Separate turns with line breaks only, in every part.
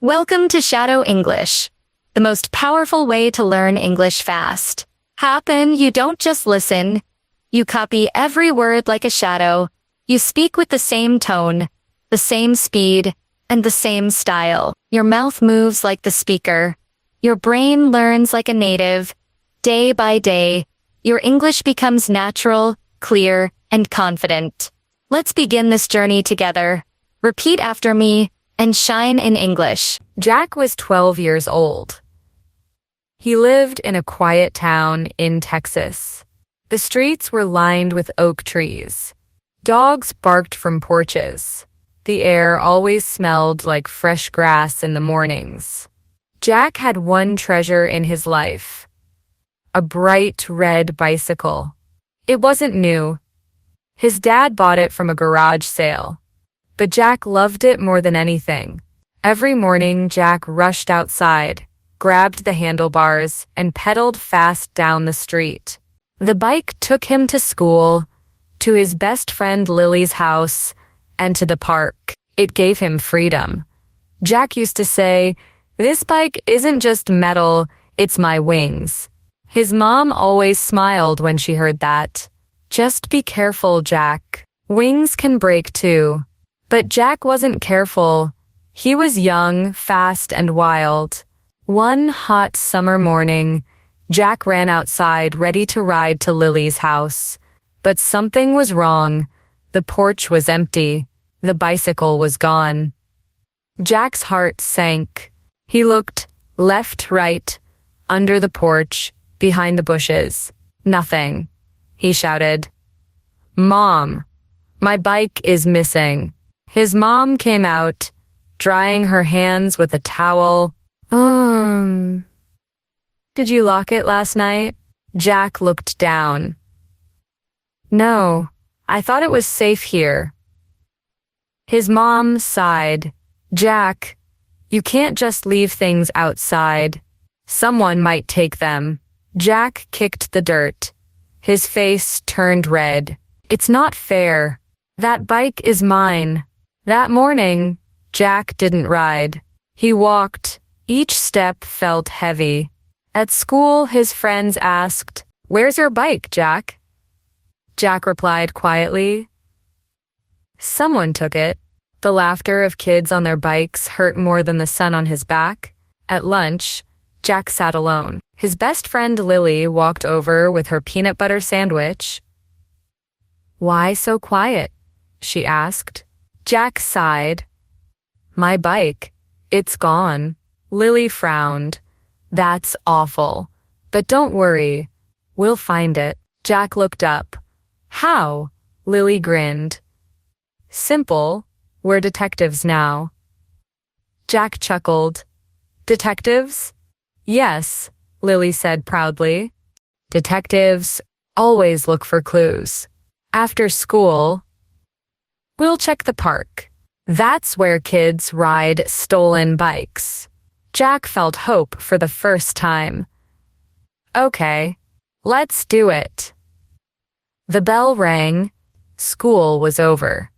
Welcome to Shadow English, the most powerful way to learn English fast. You don't just listen. You copy every word like a shadow. You speak with the same tone, the same speed, and the same style. Your mouth moves like the speaker. Your brain learns like a native. Day by day, your English becomes natural, clear, and confident. Let's begin this journey together. Repeat after me and shine in English.
Jack was 12 years old. He lived in a quiet town in Texas. The streets were lined with oak trees. Dogs barked from porches. The air always smelled like fresh grass in the mornings. Jack had one treasure in his life: a bright red bicycle. It wasn't new. His dad bought it from a garage sale. But Jack loved it more than anything. Every morning, Jack rushed outside, grabbed the handlebars, and pedaled fast down the street. The bike took him to school, to his best friend Lily's house, and to the park. It gave him freedom. Jack used to say, "This bike isn't just metal, it's my wings." His mom always smiled when she heard that. "Just be careful, Jack. Wings can break too." But Jack wasn't careful. He was young, fast, and wild. One hot summer morning, Jack ran outside ready to ride to Lily's house. But something was wrong. The porch was empty. The bicycle was gone. Jack's heart sank. He looked left, right, under the porch, behind the bushes. Nothing. He shouted, "Mom, my bike is missing." His mom came out, drying her hands with a towel. Did you lock it last night?" Jack looked down. "No, I thought it was safe here." His mom sighed. "Jack, you can't just leave things outside. Someone might take them." Jack kicked the dirt. His face turned red. "It's not fair. That bike is mine." That morning, Jack didn't ride. He walked. Each step felt heavy. At school, his friends asked, "Where's your bike, Jack?" Jack replied quietly, "Someone took it." The laughter of kids on their bikes hurt more than the sun on his back. At lunch, Jack sat alone. His best friend Lily walked over with her peanut butter sandwich. "Why so quiet?" she asked. Jack sighed. "My bike. It's gone." Lily frowned. "That's awful. But don't worry. We'll find it." Jack looked up. "How?" Lily grinned. "Simple. We're detectives now." Jack chuckled. "Detectives?" "Yes," Lily said proudly. "Detectives always look for clues. After school, we'll check the park. That's where kids ride stolen bikes." Jack felt hope for the first time. "Okay, let's do it." The bell rang. School was over.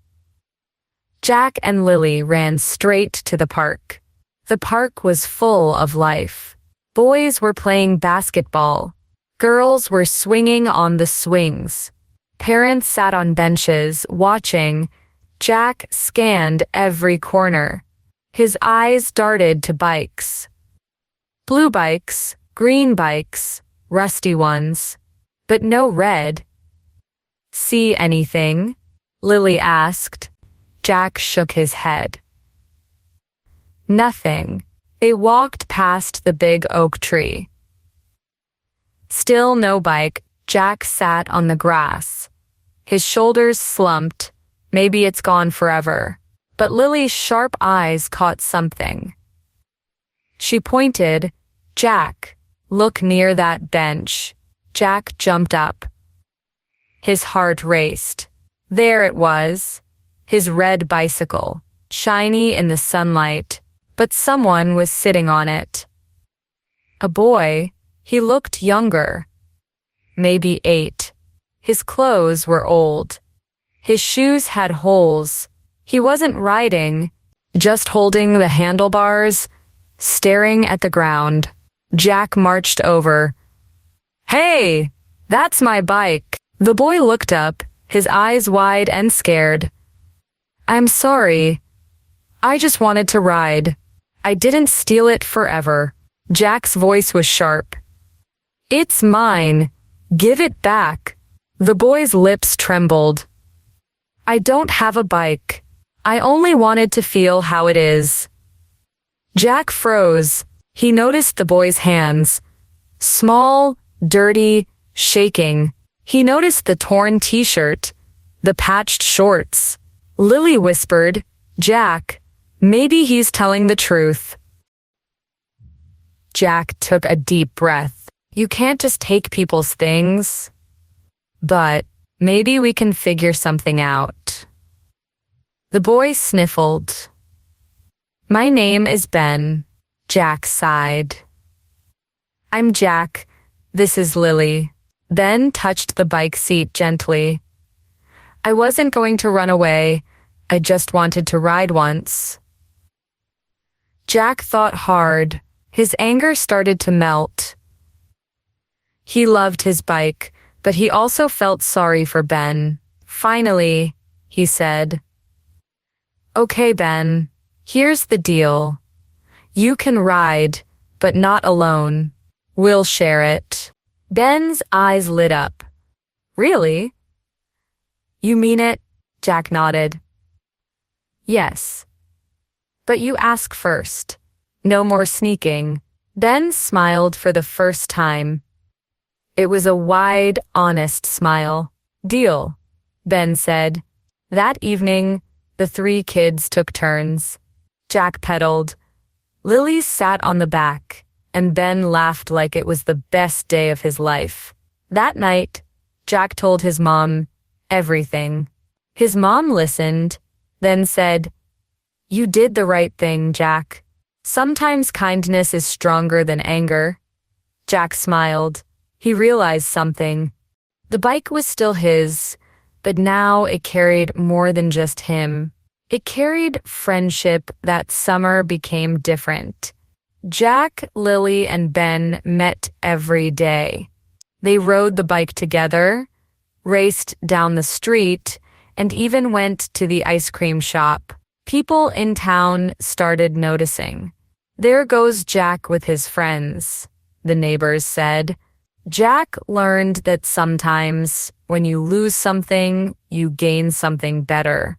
Jack and Lily ran straight to the park. The park was full of life. Boys were playing basketball. Girls were swinging on the swings. Parents sat on benches, watching. Jack scanned every corner. His eyes darted to bikes. Blue bikes, green bikes, rusty ones, but no red. "See anything?" Lily asked. Jack shook his head. Nothing. They walked past the big oak tree. Still no bike. Jack sat on the grass. His shoulders slumped. Maybe it's gone forever. But Lily's sharp eyes caught something. She pointed. "Jack, look near that bench." Jack jumped up. His heart raced. There it was. His red bicycle, shiny in the sunlight, but someone was sitting on it. A boy. He looked younger. Maybe 8. His clothes were old. His shoes had holes. He wasn't riding. just holding the handlebars, staring at the ground. Jack marched over. "Hey, that's my bike." The boy looked up, his eyes wide and scared. "I'm sorry. I just wanted to ride. I didn't steal it forever." Jack's voice was sharp. "It's mine. Give it back." The boy's lips trembled. "I don't have a bike. I only wanted to feel how it is." Jack froze. He noticed the boy's hands. Small, dirty, shaking. He noticed the torn t-shirt, the patched shorts. Lily whispered, "Jack, maybe he's telling the truth." Jack took a deep breath. "You can't just take people's things. But maybe we can figure something out." The boy sniffled. "My name is Ben," Jack sighed. "I'm Jack. This is Lily." Ben touched the bike seat gently. "I wasn't going to run away. I just wanted to ride once." Jack thought hard. His anger started to melt. He loved his bike, but he also felt sorry for Ben. Finally, he said, "Okay, Ben, here's the deal. You can ride, but not alone. We'll share it." Ben's eyes lit up. "Really? You mean it?" Jack nodded. "Yes. But you ask first. No more sneaking." Ben smiled for the first time. It was a wide, honest smile. "Deal," Ben said. That evening, the three kids took turns. Jack pedaled. Lily sat on the back, and Ben laughed like it was the best day of his life. That night, Jack told his mom everything. His mom listened, then said, "You did the right thing, Jack. Sometimes kindness is stronger than anger." Jack smiled. He realized something. The bike was still his, but now it carried more than just him. It carried friendship. That summer became different. Jack, Lily, and Ben met every day. They rode the bike together, raced down the street, and even went to the ice cream shop. People in town started noticing. "There goes Jack with his friends," the neighbors said. Jack learned that sometimes when you lose something, you gain something better.